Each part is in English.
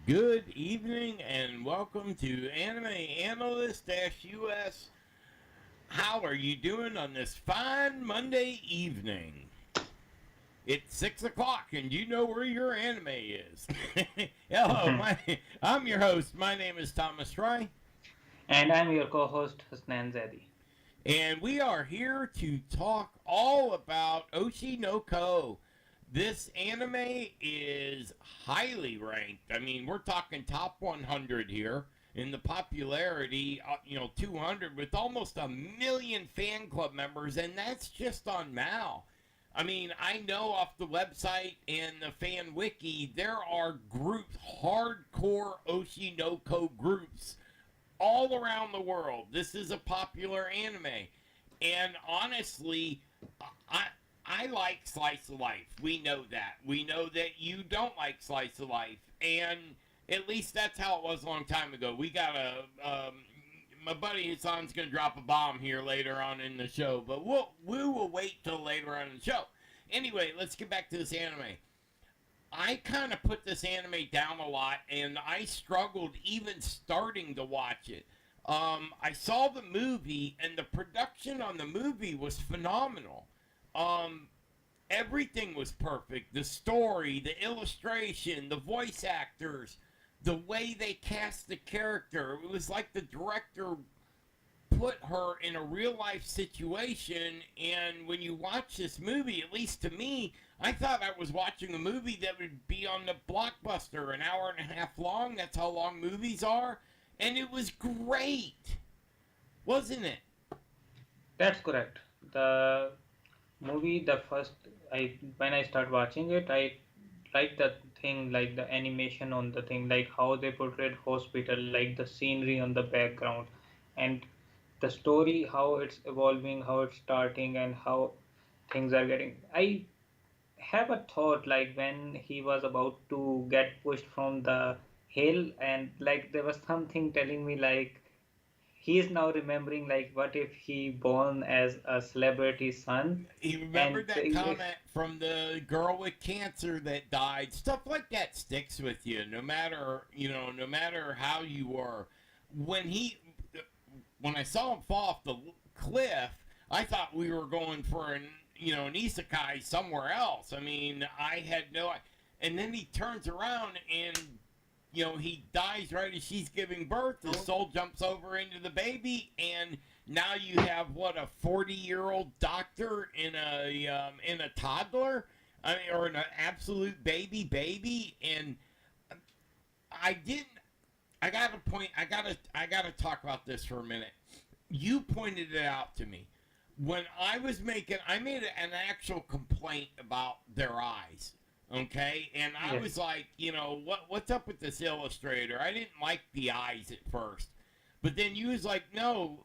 Good evening and welcome to Anime Analyst-US. How are you doing on this fine Monday evening? It's 6 o'clock and you know where your anime is. Hello, I'm your host. My name is Thomas Fry. And I'm your co-host Hasnan Zadi. And we are here to talk all about Oshi no Ko. This anime is highly ranked. I mean, we're talking top 100 here in the popularity, 200 with almost 1,000,000 fan club members, and that's just on Mal. I mean, I know off the website and the fan wiki, there are groups, hardcore Oshi no Ko groups all around the world. This is a popular anime. And honestly, I like slice of life. We know that. We know that you don't like slice of life. And at least that's how it was a long time ago. We got my buddy Hassan's going to drop a bomb here later on in the show. But we will wait till later on in the show. Anyway, let's get back to this anime. I kind of put this anime down a lot, and I struggled even starting to watch it. I saw the movie, and the production on the movie was phenomenal. Everything was perfect. The story, the illustration, the voice actors, the way they cast the character. It was like the director put her in a real life situation, and when you watch this movie, at least to me, I thought I was watching a movie that would be on the Blockbuster, an hour and a half long. That's how long movies are. And it was great. Wasn't it? That's correct. The movie, when I start watching it, I like the thing, like the animation on the thing, like how they portrayed hospital, like the scenery on the background, and the story, how it's evolving, how it's starting, and how things are getting. I have a thought like when he was about to get pushed from the hill, and like there was something telling me like he is now remembering like what if he born as a celebrity son. He And remembered that comment from the girl with cancer that died. Stuff like that sticks with you, no matter how you were. When I saw him fall off the cliff, I thought we were going for an isekai somewhere else. I mean, I had no. And then he turns around and he dies right as she's giving birth. His soul jumps over into the baby, and now you have a 40-year-old doctor in a toddler, or an absolute baby, and I didn't. I got a point. I gotta talk about this for a minute. You pointed it out to me when I made an actual complaint about their eyes. Okay, and I yes, was like, what's up with this illustrator? I didn't like the eyes at first, but then you was like, no,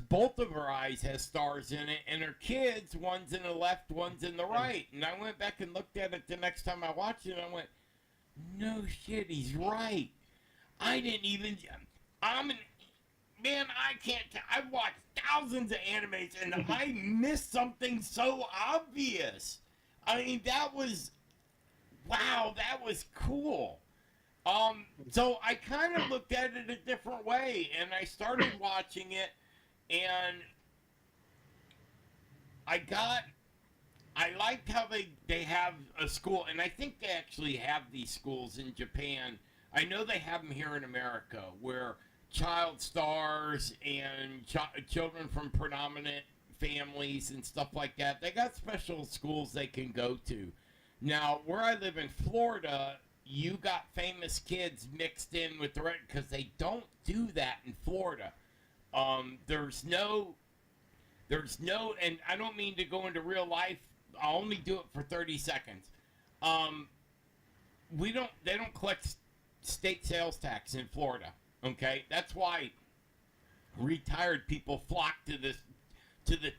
both of her eyes has stars in it, and her kids, one's in the left, one's in the right. And I went back and looked at it the next time I watched it, and I went, no shit, he's right. I didn't even. Man, I can't. I've watched thousands of animes, and I missed something so obvious. I mean, that was cool. So I kind of looked at it a different way, and I started watching it, and I liked how they have a school, and I think they actually have these schools in Japan. I know they have them here in America, where child stars and children from predominant families and stuff like that, they got special schools they can go to. Now, where I live in Florida, you got famous kids mixed in with the rest, because they don't do that in Florida. There's no, and I don't mean to go into real life. I'll only do it for 30 seconds. They don't collect state sales tax in Florida. Okay, that's why retired people flock to the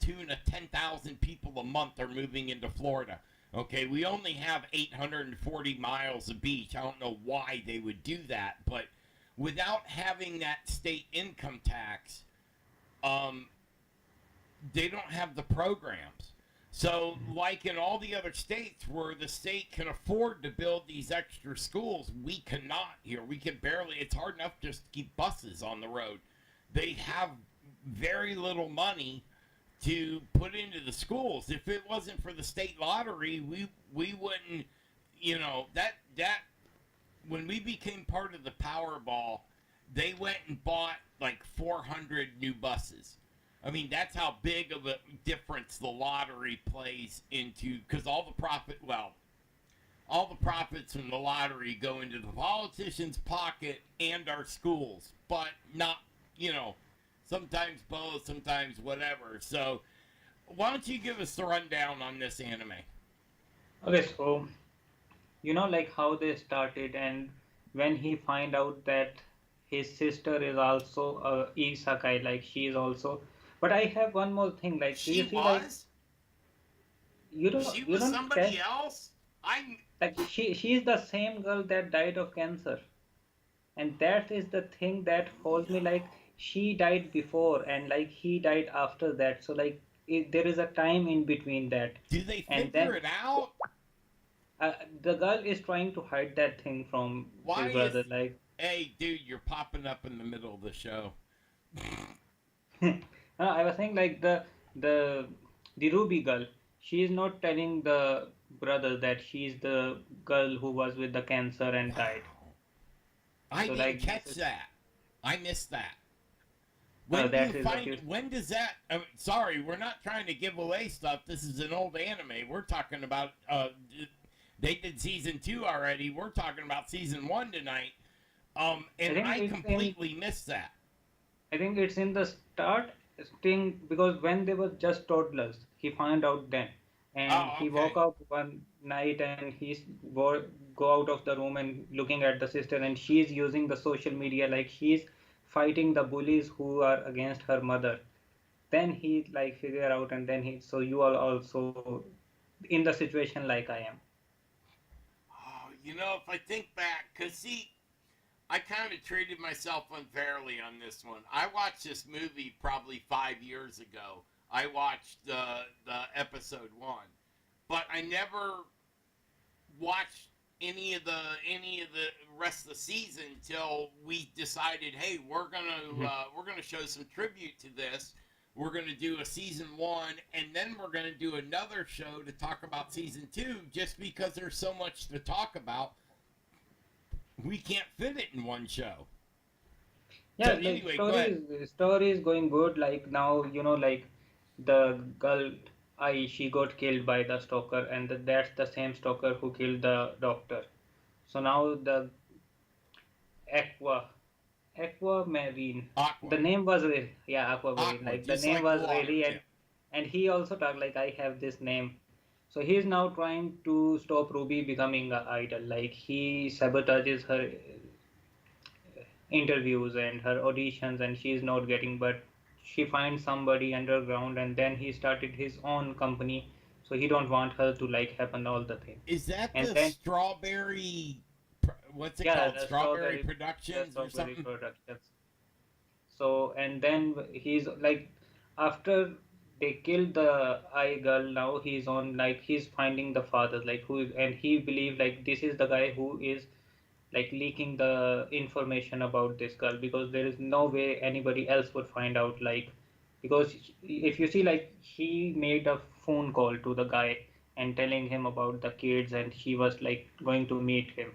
tune of 10,000 people a month are moving into Florida. Okay, we only have 840 miles of beach. I don't know why they would do that, but without having that state income tax, they don't have the programs. So, like in all the other states where the state can afford to build these extra schools, we cannot here. We can barely, it's hard enough just to keep buses on the road. They have very little money to put into the schools. If it wasn't for the state lottery, we wouldn't, that when we became part of the Powerball, they went and bought like 400 new buses. I mean, that's how big of a difference the lottery plays into, because all the profits from the lottery go into the politicians' pocket and our schools, but not, sometimes both, sometimes whatever. So, why don't you give us the rundown on this anime? Okay, so like how they started, and when he find out that his sister is also a isekai, like she is also. But I have one more thing. Like, do you She see like was? you don't She you was don't somebody else? I. like she's the same girl that died of cancer, and that is the thing that holds me. Like, she died before, and like he died after that. So like there is a time in between that, Do they and figure then it out? the girl is trying to hide that thing from Why his is. brother. Like, Hey, dude, you're popping up in the middle of the show. no, I was saying like the the Ruby girl, she is not telling the brother that she's the girl who was with the cancer and died. Wow. I So didn't like catch this is that. I missed that. When do you that is what find? you. When does that? Sorry, we're not trying to give away stuff. This is an old anime. We're talking about. They did season 2 already. We're talking about season 1 tonight. I And think I it's in. completely missed that. I think it's in the start thing because when they were just toddlers, he found out then, and Oh, he woke okay. up one night and go out of the room and looking at the sister, and she's using the social media like she's fighting the bullies who are against her mother. Then he like figure out, and then he so you are also in the situation like I am. Oh, if I think back, cause see, I kind of treated myself unfairly on this one. I watched this movie probably 5 years ago. I watched the episode 1, but I never watched any of the rest of the season till we decided, hey, we're gonna show some tribute to this. We're gonna do a season 1, and then we're gonna do another show to talk about season 2. Just because there's so much to talk about, we can't fit it in one show. Yeah, So like anyway, go ahead. story is going good. Like now, like the girl, I she got killed by the stalker, and that's the same stalker who killed the doctor. So now the Aqua, Aqua Marine. Aqua. The name was really, yeah, Aqua Marine. Aqua, Like the just name like the was water. really, Yeah. and he also talked like I have this name. So he's now trying to stop Ruby becoming an idol. Like he sabotages her interviews and her auditions, and she's not getting, but she finds somebody underground, and then he started his own company, so he don't want her to like happen all the thing. Is that And the then strawberry? What's it yeah, called? Strawberry Productions or strawberry something? productions. So and then he's like, after they killed the eye girl, now he's on like he's finding the father, like who, and he believed like this is the guy who is like leaking the information about this girl, because there is no way anybody else would find out, like because if you see like he made a phone call to the guy and telling him about the kids, and she was like going to meet him.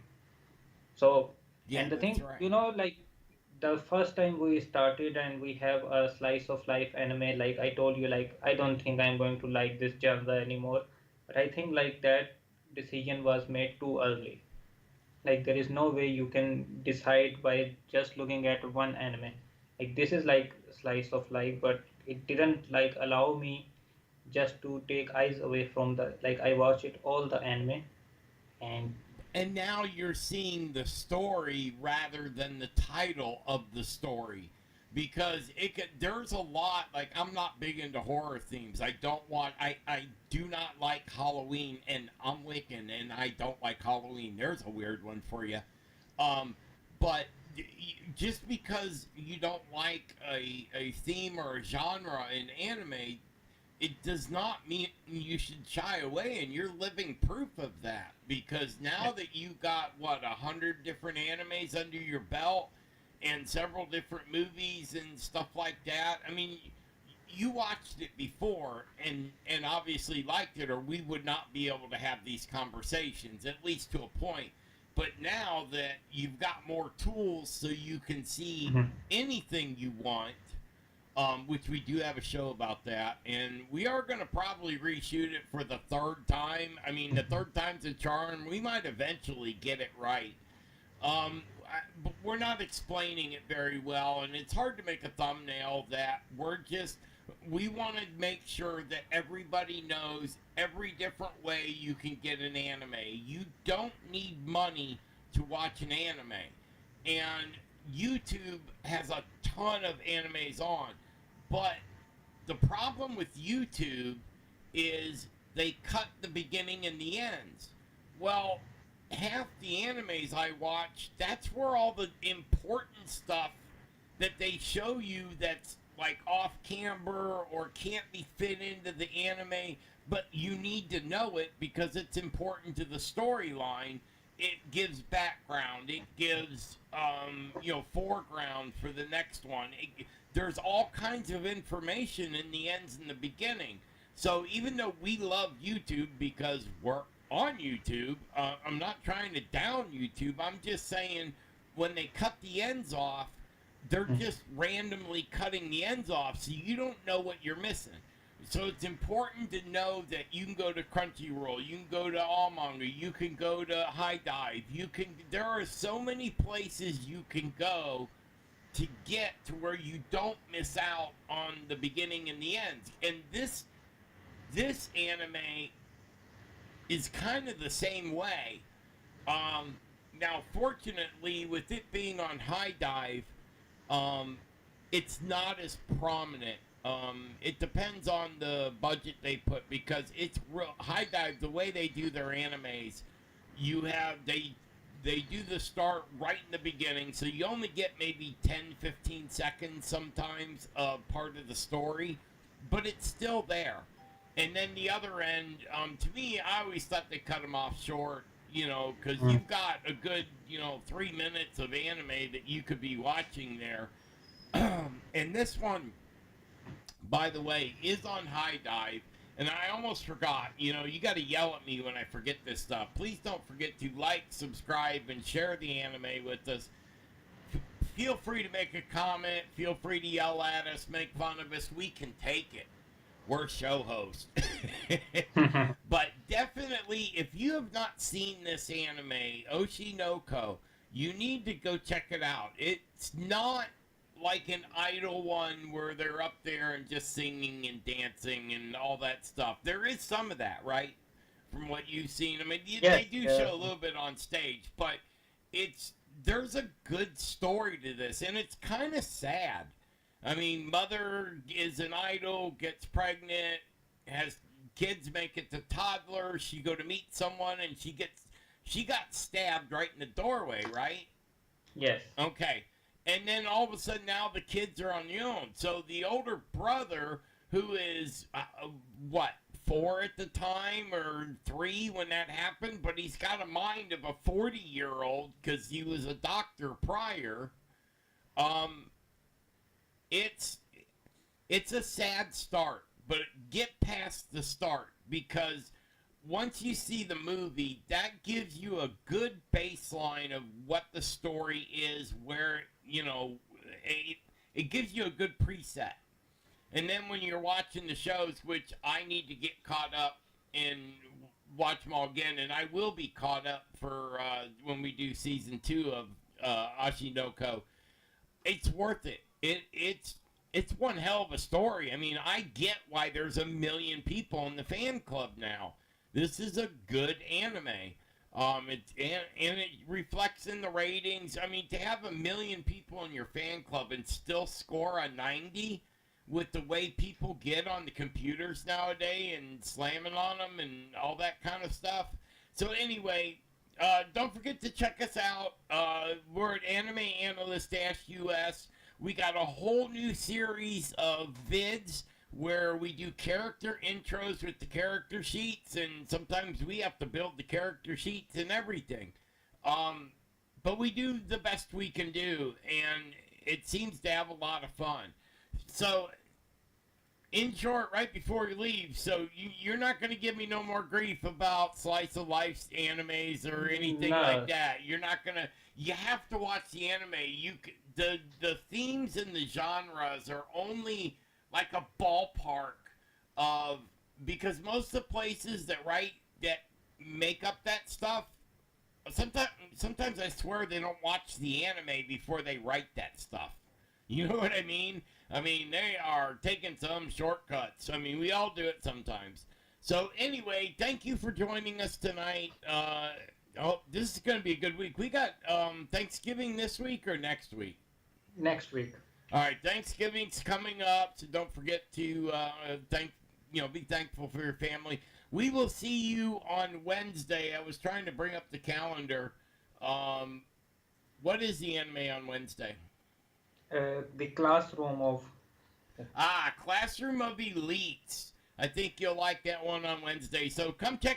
So, Yeah, and the that's thing, right. like the first time we started and we have a slice of life anime, like I told you, like I don't think I'm going to like this genre anymore. But I think like that decision was made too early. Like there is no way you can decide by just looking at one anime. Like this is like slice of life, but it didn't like allow me just to take eyes away from the, like I watched it all the anime, and And now you're seeing the story rather than the title of the story, because there's a lot, like I'm not big into horror themes. I do not like Halloween, and I'm Wiccan and I don't like Halloween. There's a weird one for you. But just because you don't like a theme or a genre in anime, it does not mean you should shy away, and you're living proof of that, because now that you got, what, 100 different animes under your belt and several different movies and stuff like that, I mean, you watched it before and obviously liked it, or we would not be able to have these conversations, at least to a point. But now that you've got more tools so you can see anything you want, which we do have a show about that, and we are going to probably reshoot it for the third time. I mean, the third time's a charm. We might eventually get it right. But we're not explaining it very well, and it's hard to make a thumbnail that we want to make sure that everybody knows every different way you can get an anime. You don't need money to watch an anime. And YouTube has a ton of animes on. But the problem with YouTube is they cut the beginning and the ends. Well, half the animes I watch, that's where all the important stuff that they show you that's like off camber or can't be fit into the anime, but you need to know it because it's important to the storyline. It gives background. It gives, foreground for the next one. There's all kinds of information in the ends and the beginning. So even though we love YouTube because we're on YouTube, I'm not trying to down YouTube. I'm just saying when they cut the ends off, they're just randomly cutting the ends off, so you don't know what you're missing. So it's important to know that you can go to Crunchyroll, you can go to Allmanga, you can go to High Dive, there are so many places you can go to get to where you don't miss out on the beginning and the ends. And this anime is kind of the same way. Now, fortunately, with it being on High Dive, it's not as prominent. It depends on the budget they put, because it's real. High Dive, the way they do their animes, they do the start right in the beginning, so you only get maybe 10-15 seconds sometimes of part of the story, but it's still there. And then the other end, to me, I always thought they cut them off short, because you've got a good, 3 minutes of anime that you could be watching there. And this one, by the way, is on High Dive. And I almost forgot, you got to yell at me when I forget this stuff. Please don't forget to like, subscribe, and share the anime with us. Feel free to make a comment. Feel free to yell at us, make fun of us. We can take it. We're show hosts. But definitely, if you have not seen this anime, Oshi no Ko, you need to go check it out. It's not like an idol one where they're up there and just singing and dancing and all that stuff. There is some of that, right? From what you've seen. I mean, they do show a little bit on stage, but there's a good story to this, and it's kind of sad. I mean, mother is an idol, gets pregnant, has kids make it to toddler. She go to meet someone, and she got stabbed right in the doorway, right? Yes. Okay. And then all of a sudden now the kids are on their own. So the older brother, who is, 4 at the time or 3 when that happened, but he's got a mind of a 40-year-old because he was a doctor prior. It's a sad start, but get past the start, because once you see the movie, that gives you a good baseline of what the story is, where, it gives you a good preset. And then when you're watching the shows, which I need to get caught up and watch them all again, and I will be caught up for when we do season 2 of Oshi no Ko, it's worth it. It's one hell of a story. I mean, I get why there's 1 million people in the fan club now. This is a good anime. It reflects in the ratings. I mean, to have 1 million people in your fan club and still score a 90 with the way people get on the computers nowadays and slamming on them and all that kind of stuff. So anyway, don't forget to check us out. We're at Anime Analyst -US. We got a whole new series of vids where we do character intros with the character sheets, and sometimes we have to build the character sheets and everything. But we do the best we can do, and it seems to have a lot of fun. So, in short, right before you leave, so you're not going to give me no more grief about slice of life animes or anything like that. You're not going to. You have to watch the anime. The themes and the genres are only like a ballpark of, because most of the places that make up that stuff, sometimes I swear they don't watch the anime before they write that stuff. You know what I mean? I mean, they are taking some shortcuts. I mean, we all do it sometimes. So anyway, thank you for joining us tonight. This is going to be a good week. We got Thanksgiving this week or next week? Next week. All right, Thanksgiving's coming up, so don't forget to be thankful for your family. We will see you on Wednesday. I was trying to bring up the calendar. What is the anime on Wednesday? The Classroom of... Classroom of Elites. I think you'll like that one on Wednesday. So come check